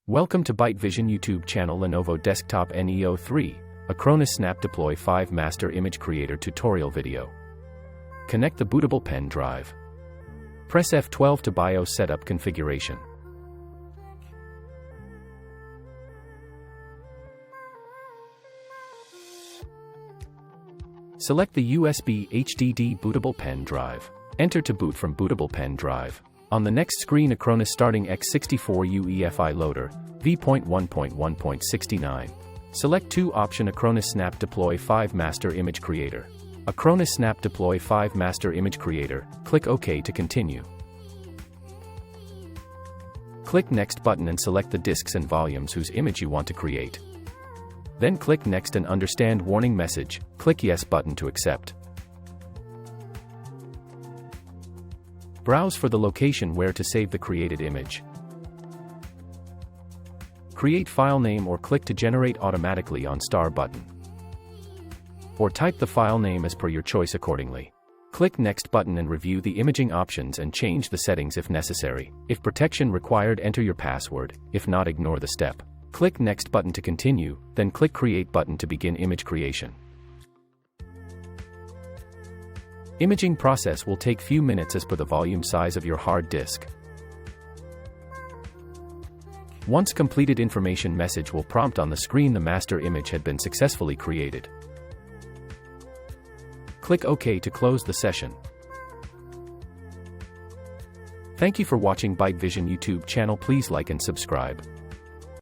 Welcome to Byte Vision YouTube channel. Lenovo Desktop NEO3, Acronis Snap Deploy 5 Master Image Creator Tutorial Video. Connect the bootable pen drive. Press F12 to BIOS Setup Configuration. Select the USB HDD bootable pen drive. Enter to boot from bootable pen drive. On the next screen, Acronis starting x64 UEFI loader, v.1.1.69. Select 2 option Acronis Snap Deploy 5 Master Image Creator. Acronis Snap Deploy 5 Master Image Creator, click OK to continue. Click Next button and select the disks and volumes whose image you want to create. Then click Next and understand warning message, click Yes button to accept. Browse for the location where to save the created image. Create file name or click to generate automatically on star button. Or type the file name as per your choice accordingly. Click Next button and review the imaging options and change the settings if necessary. If protection required, enter your password, if not, ignore the step. Click Next button to continue, then click Create button to begin image creation. Imaging process will take few minutes as per the volume size of your hard disk. Once completed, information message will prompt on the screen the master image had been successfully created. Click OK to close the session. Thank you for watching Byte Vision YouTube channel. Please like and subscribe.